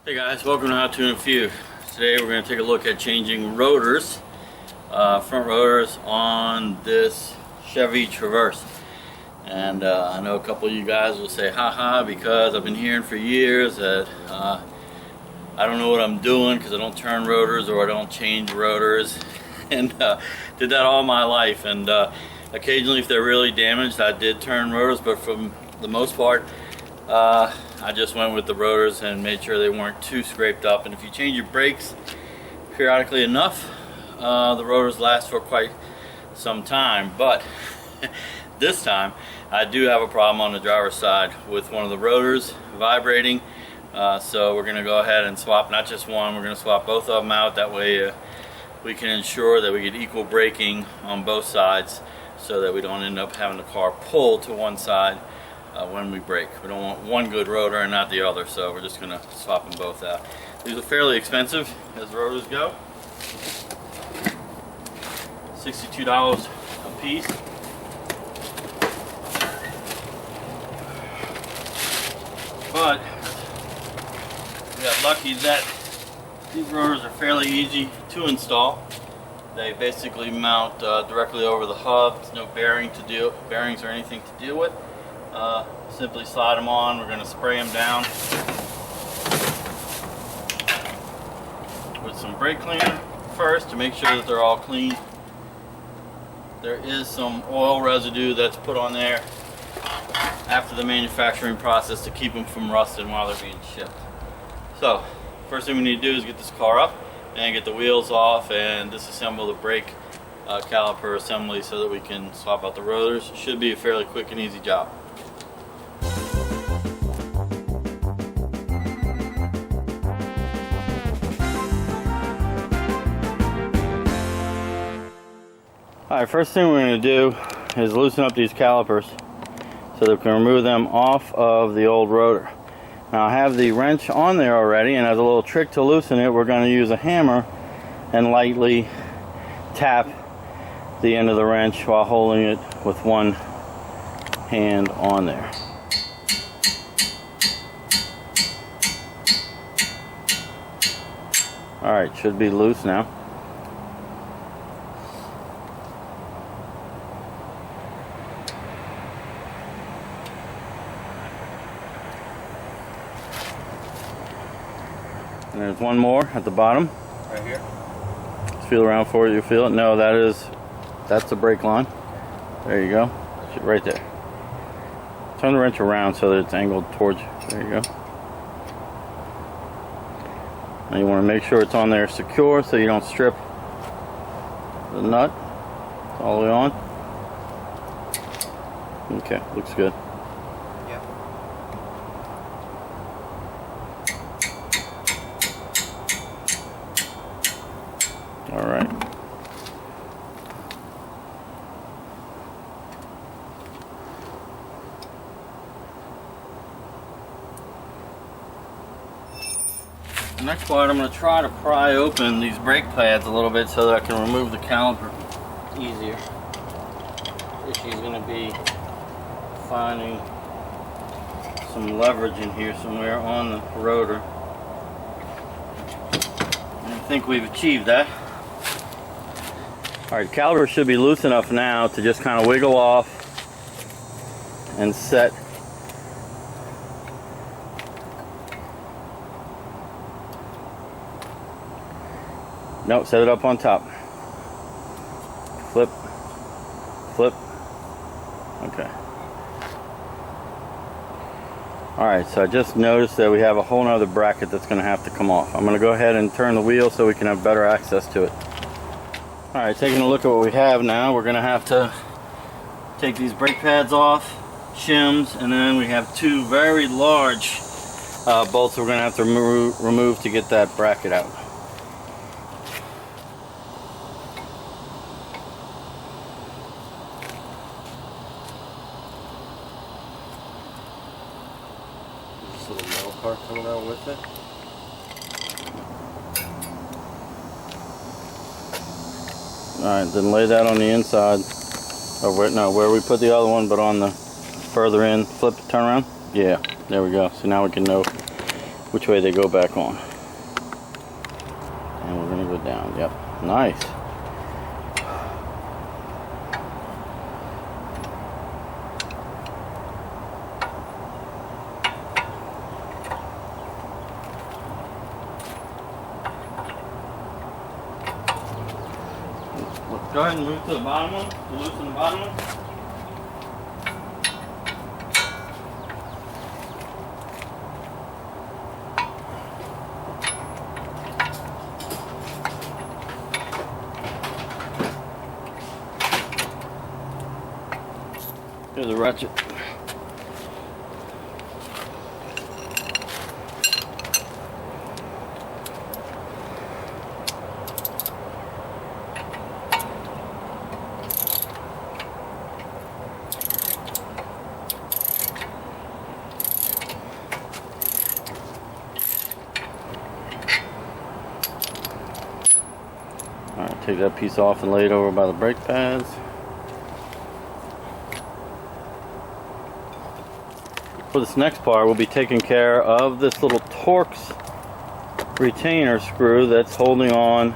Hey guys, welcome to How To in a Few. Today we're going to take a look at changing rotors, front rotors on this Chevy Traverse. And I know a couple of you guys will say haha because I've been hearing for years that I don't know what I'm doing because I don't turn rotors or I don't change rotors. And did that all my life, and occasionally if they're really damaged I did turn rotors, but for the most part I just went with the rotors and made sure they weren't too scraped up. And if you change your brakes periodically enough, the rotors last for quite some time. But this time I do have a problem on the driver's side with one of the rotors vibrating. So we're going to go ahead and swap not just one, we're going to swap both of them out. That way we can ensure that we get equal braking on both sides so that we don't end up having the car pull to one side when we brake. We don't want one good rotor and not the other, so we're just going to swap them both out. These are fairly expensive as rotors go. $62 a piece. But we got lucky that these rotors are fairly easy to install. They basically mount directly over the hub. There's no bearings or anything to deal with. Simply slide them on. We're going to spray them down with some brake cleaner first to make sure that they're all clean. There is some oil residue that's put on there after the manufacturing process to keep them from rusting while they're being shipped. So first thing we need to do is get this car up and get the wheels off and disassemble the brake caliper assembly so that we can swap out the rotors. It should be a fairly quick and easy job. Alright, first thing we're going to do is loosen up these calipers so that we can remove them off of the old rotor. Now I have the wrench on there already, and as a little trick to loosen it, we're going to use a hammer and lightly tap the end of the wrench while holding it with one hand on there. Alright, should be loose now. And there's one more at the bottom. Right here. Just feel around for it. You feel it? No, that's the brake line. There you go. Right there. Turn the wrench around so that it's angled towards you. There you go. And you want to make sure it's on there secure so you don't strip the nut. It's all the way on. Okay, looks good. Alright. The next part, I'm going to try to pry open these brake pads a little bit so that I can remove the caliper easier. She's going to be finding some leverage in here somewhere on the rotor. And I think we've achieved that. Alright, the caliper should be loose enough now to just kind of wiggle off and set. No, set it up on top. Flip. Flip. Okay. Alright, so I just noticed that we have a whole nother bracket that's going to have to come off. I'm going to go ahead and turn the wheel so we can have better access to it. Alright, taking a look at what we have now, we're going to have to take these brake pads off, shims, and then we have two very large bolts we're going to have to remove to get that bracket out. This little metal part coming out with it. Alright, then lay that on the inside. Or where we put the other one, but on the further in. Flip, turn around. Yeah, there we go. So now we can know which way they go back on. And we're gonna go down. Yep, nice. Go ahead and move to the bottom one, to loosen the bottom one. Here's a ratchet. Alright, take that piece off and lay it over by the brake pads. For this next part, we'll be taking care of this little Torx retainer screw that's holding on.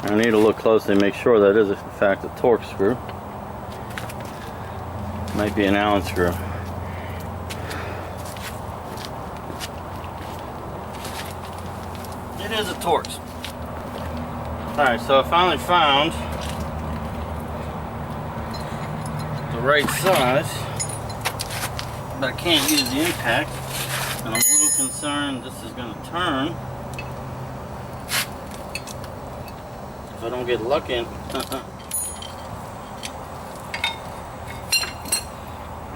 I need to look closely and make sure that is in fact a Torx screw. Might be an Allen screw. It is a Torx. Alright, so I finally found the right size, but I can't use the impact, and I'm a little concerned this is going to turn if I don't get lucky.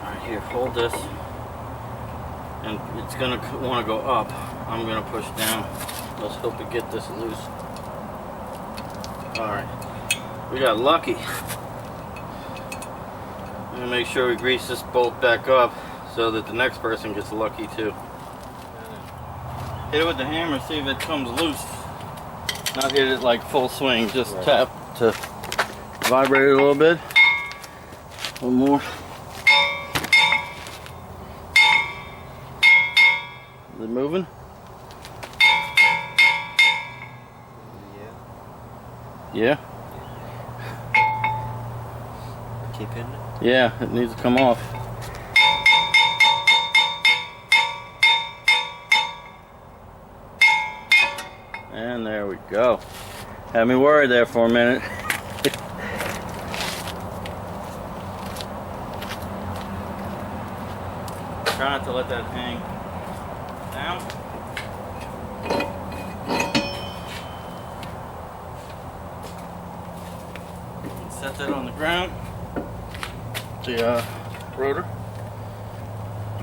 Alright, here, hold this, and it's going to want to go up. I'm going to push down. Let's hope we get this loose. Alright, we got lucky. I'm going to make sure we grease this bolt back up so that the next person gets lucky too. Hit it with the hammer, see if it comes loose. Not hit it like full swing, just tap to vibrate it a little bit. A little more. Is it moving? Yeah? Keep hitting it? Yeah, it needs to come off. And there we go. Had me worried there for a minute. Try not to let that hang down. Set that on the ground. The rotor.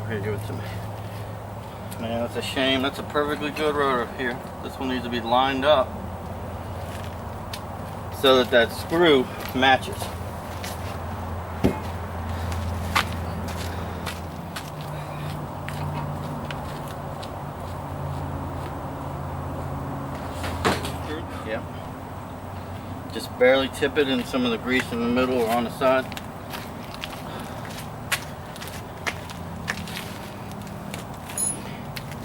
Here, give it to me. Man, that's a shame. That's a perfectly good rotor here. This one needs to be lined up so that that screw matches. Yep. Just barely tip it in some of the grease in the middle or on the side.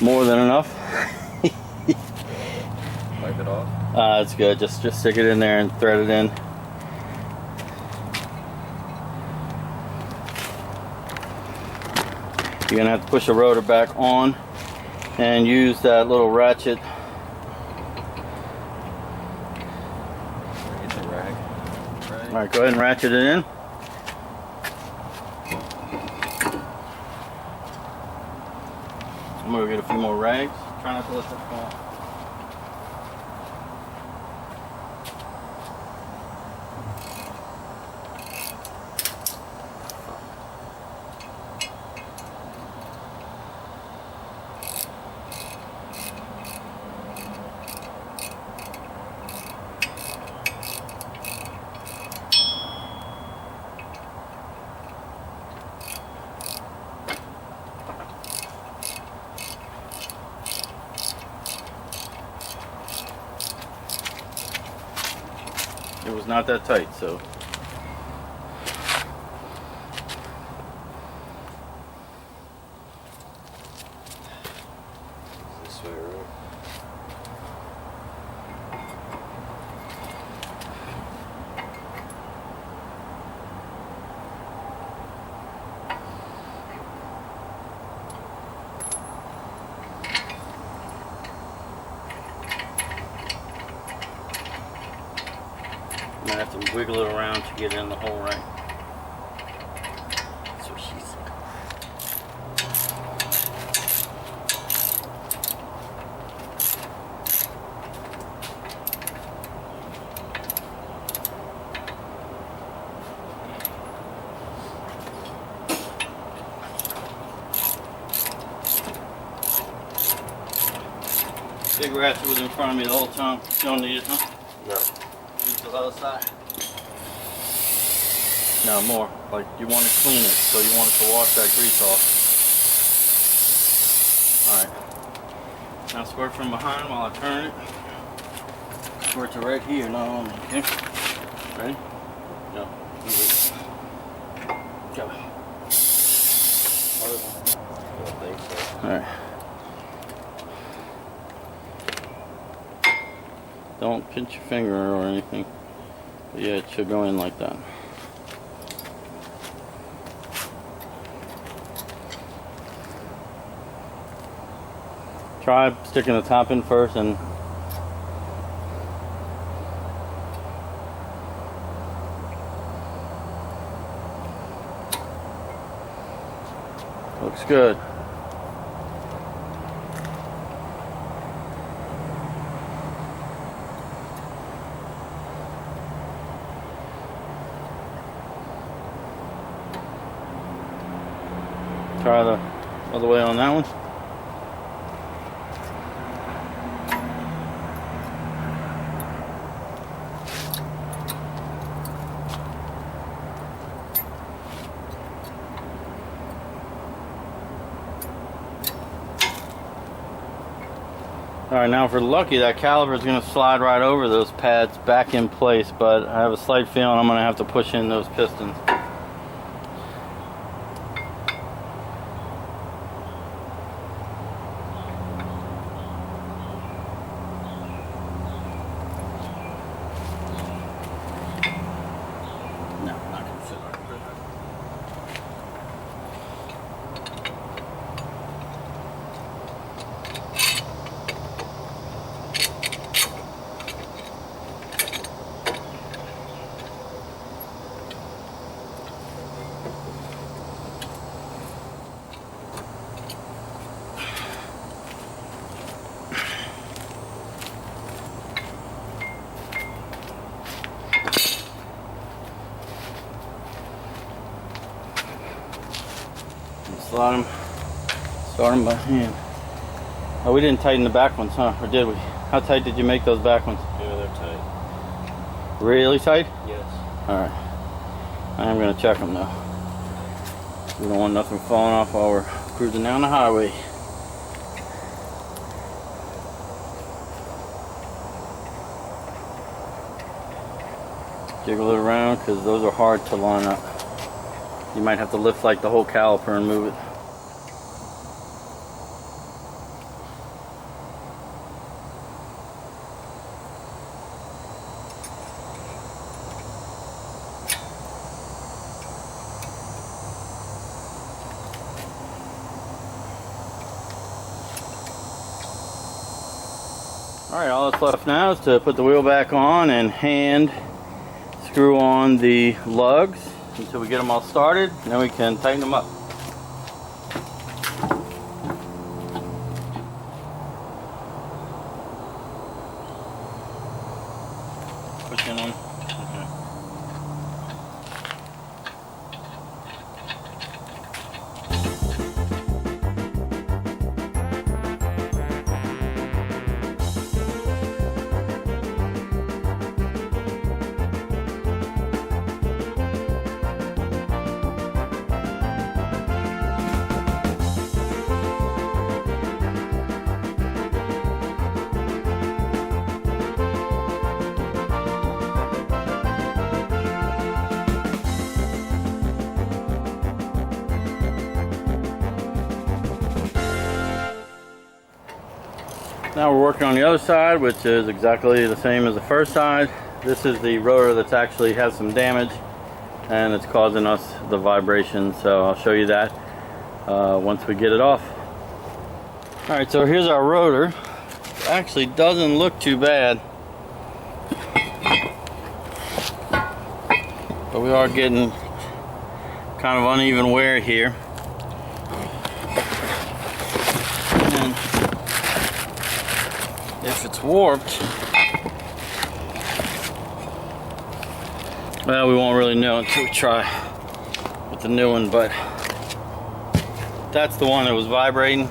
More than enough. Wipe it off? It's good. Just stick it in there and thread it in. You're gonna have to push the rotor back on and use that little ratchet. Get the rag. All right, go ahead and ratchet it in. I'm gonna get a few more rags. Try not to let that fall. It was not that tight, so. Is and wiggle it around to get in the hole right. That's what she said. Big ratchet was in front of me the whole time. You don't need it, huh? No. Use the other side. No, more. Like you want to clean it, so you want it to wash that grease off. Alright. Now squirt from behind while I turn it. Squirt to right here, not on me, okay? Ready? No. Move it. Go. I don't think so. Alright. Don't pinch your finger or anything. But yeah, it should go in like that. Try sticking the top in first and looks good. Try the other way on that one. Alright, now if we're lucky, that caliper is going to slide right over those pads back in place, but I have a slight feeling I'm going to have to push in those pistons. No, not going to fit right. Start them by hand. Oh, we didn't tighten the back ones, huh? Or did we? How tight did you make those back ones? Yeah, they're tight. Really tight? Yes. Alright. I am going to check them now. We don't want nothing falling off while we're cruising down the highway. Jiggle it around because those are hard to line up. You might have to lift like the whole caliper and move it. Alright, all that's left now is to put the wheel back on and hand screw on the lugs until we get them all started, and then we can tighten them up. Push in one. Okay. Now we're working on the other side, which is exactly the same as the first side. This is the rotor that's actually has some damage and it's causing us the vibration, so I'll show you that once we get it off. Alright, so here's our rotor. It actually doesn't look too bad. So we are getting kind of uneven wear here. And if it's warped, well, we won't really know until we try with the new one, but that's the one that was vibrating.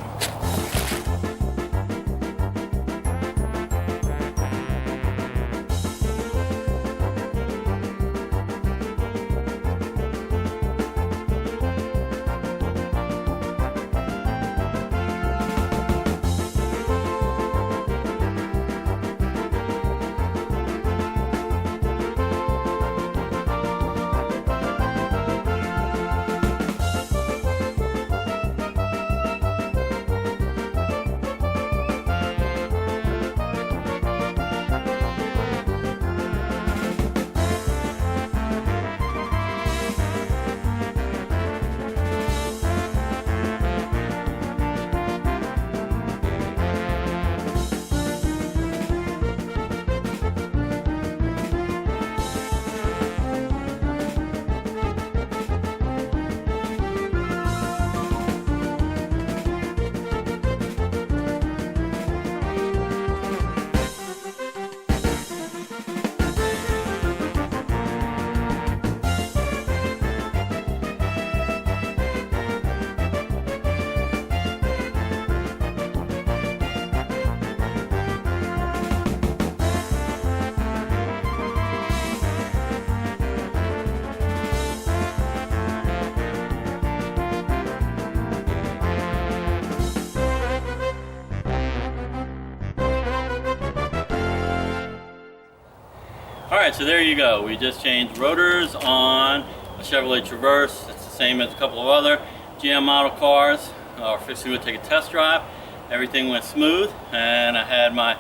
Alright, so there you go. We just changed rotors on a Chevrolet Traverse. It's the same as a couple of other GM model cars. Our fixing would take a test drive. Everything went smooth, and I had my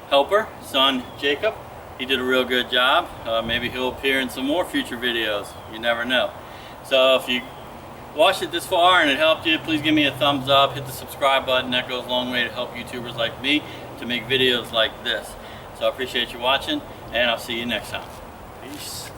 helper, son Jacob. He did a real good job. Maybe he'll appear in some more future videos. You never know. So if you watched it this far and it helped you, please give me a thumbs up. Hit the subscribe button. That goes a long way to help YouTubers like me to make videos like this. So I appreciate you watching, and I'll see you next time. Peace.